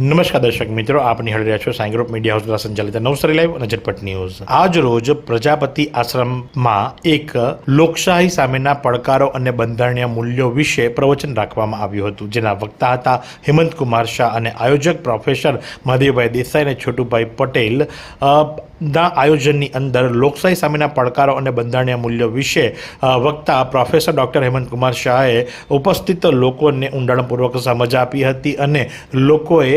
નમસ્કાર દર્શક મિત્રો, આપ નિહાળી રહ્યા છો સાઈ ગ્રુપ મીડિયા હાઉસ દ્વારા સંચાલિત નવસારી લાઈવ અને ઝટપટ ન્યૂઝ। આજ રોજ પ્રજાપતિ આશ્રમમાં એક લોકશાહી સામેના પડકારો અને બંધારણીય મૂલ્યો વિશે પ્રવચન રાખવામાં આવ્યું હતું, જેના વક્તા હતા હેમંતકુમાર શાહ અને આયોજક પ્રોફેસર મહાદેવભાઈ દેસાઈ અને છોટુભાઈ પટેલ। ના આયોજનની અંદર લોકશાહી સામેના પડકારો અને બંધારણીય મૂલ્યો વિશે વક્તા પ્રોફેસર ડૉક્ટર હેમંતકુમાર શાહે ઉપસ્થિત લોકોને ઊંડાણપૂર્વક સમજ આપી હતી અને લોકોએ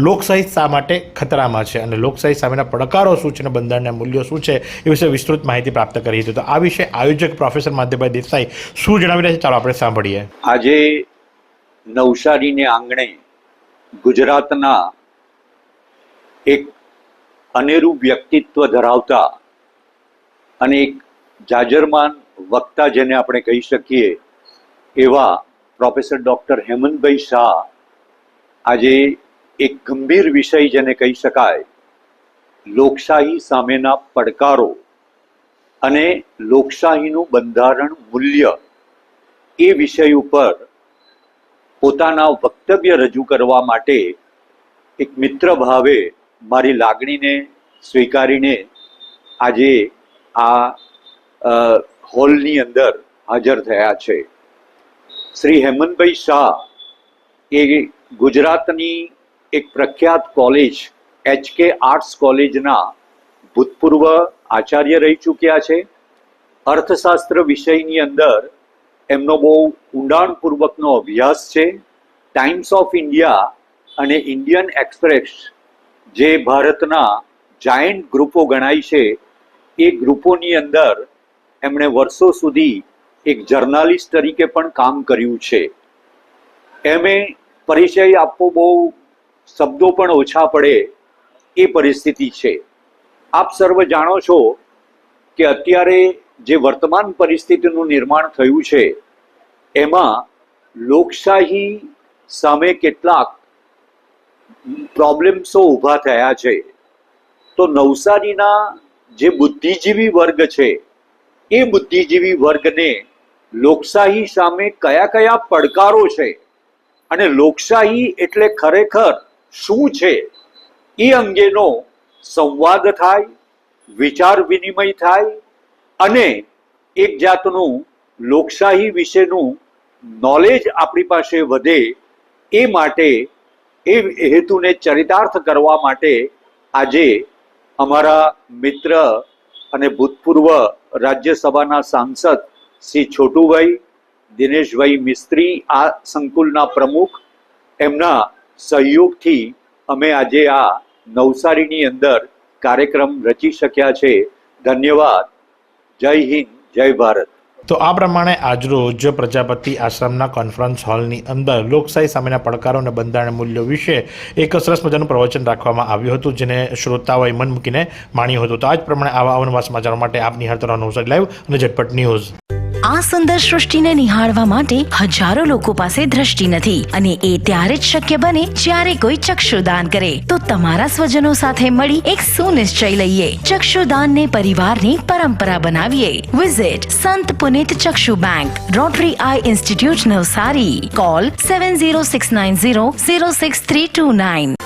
લોકશાહી શા માટે ખતરામાં છે અને લોકશાહી સામેના પડકારો શું છે અને બંધારણીય મૂલ્યો શું છે એ વિશે વિસ્તૃત માહિતી પ્રાપ્ત કરી હતી। તો આ વિશે આયોજક પ્રોફેસર મહાદેવભાઈ દેસાઈ શું જણાવી રહ્યા છે, ચાલો આપણે સાંભળીએ। આજે નવસારીને આંગણે ગુજરાતના એક અનેરું વ્યક્તિત્વ ધરાવતા અને એક જાજરમાન વક્તા જેને આપણે કહી શકીએ એવા પ્રોફેસર ડૉક્ટર હેમંતભાઈ શાહ આજે એક ગંભીર વિષય જેને કહી શકાય લોકશાહી સામેના પડકારો અને લોકશાહીનું બંધારણ મૂલ્ય એ વિષય ઉપર પોતાના વક્તવ્ય રજૂ કરવા માટે એક મિત્ર ભાવે મારી લાગણીને સ્વીકારીને આજે આ હોલની અંદર હાજર થયા છે। શ્રી હેમંતભાઈ શાહ એ ગુજરાતની એક પ્રખ્યાત કોલેજ HK આર્ટ્સ કોલેજના ભૂતપૂર્વ આચાર્ય રહી ચૂક્યા છે। અર્થશાસ્ત્ર વિષયની અંદર એમનો બહુ ઊંડાણપૂર્વકનો અભ્યાસ છે। ટાઈમ્સ ઓફ ઇન્ડિયા અને ઇન્ડિયન એક્સપ્રેસ જે ભારતના જાયન્ટ ગ્રુપો ગણાય છે એ ગ્રુપોની અંદર એમણે વર્ષો સુધી એક જર્નાલિસ્ટ તરીકે પણ કામ કર્યું છે। એમએ પરિચય આપવો બહુ શબ્દો પણ ઓછા પડે એ પરિસ્થિતિ છે। આપ સર્વ જાણો છો કે અત્યારે જે વર્તમાન પરિસ્થિતિનું નિર્માણ થયું છે એમાં લોકશાહી સામે કેટલાક પ્રોબ્લેમ્સો ઊભા થયા છે। તો નવસારીના જે બુદ્ધિજીવી વર્ગ છે એ બુદ્ધિજીવી વર્ગને લોકશાહી સામે કયા કયા પડકારો છે અને લોકશાહી એટલે ખરેખર શું છે એ અંગેનો સંવાદ થાય, વિચાર વિનિમય થાય અને એક જાતનું લોકશાહી વિશેનું નોલેજ આપણી પાસે વધે એ માટે એ હેતુને ચરિતાર્થ કરવા માટે આજે અમારા મિત્ર અને ભૂતપૂર્વ રાજ્યસભાના સાંસદ શ્રી છોટુભાઈ દિનેશભાઈ મિસ્ત્રી આ સંકુલના પ્રમુખ એમના સહયોગથી અમે આજે આ નવસારીની અંદર કાર્યક્રમ રચી શક્યા છે। ધન્યવાદ। જય હિન્દ, જય ભારત। તો આ પ્રમાણે આજરોજ પ્રજાપતિ આશ્રમના કોન્ફરન્સ હોલની અંદર લોકશાહી સામેના પડકારો અને બંધારણ મૂલ્યો વિશે એક સરસ મજાનું પ્રવચન રાખવામાં આવ્યું હતું, જેને શ્રોતાઓએ મન મૂકીને માણ્યું હતું। તો આ જ પ્રમાણે આવા અવનવા સમાચારો માટે આપ નિહાળતા રહો નવસારી લાઈવ અને ઝટપટ ન્યૂઝ। આ સુંદર સૃષ્ટિને નિહાળવા માટે હજારો લોકો પાસે દ્રષ્ટિ નથી અને એ ત્યારે જ શક્ય બને જ્યારે કોઈ ચક્ષુદાન કરે। તો તમારા સ્વજનો સાથે મળી એક સુનિશ્ચય લઈએ, ચક્ષુદાનને પરિવારની પરંપરા બનાવીએ। Visit Sant Punit Chakshu bank, Rotary eye institute Navsari. Call 7069006329।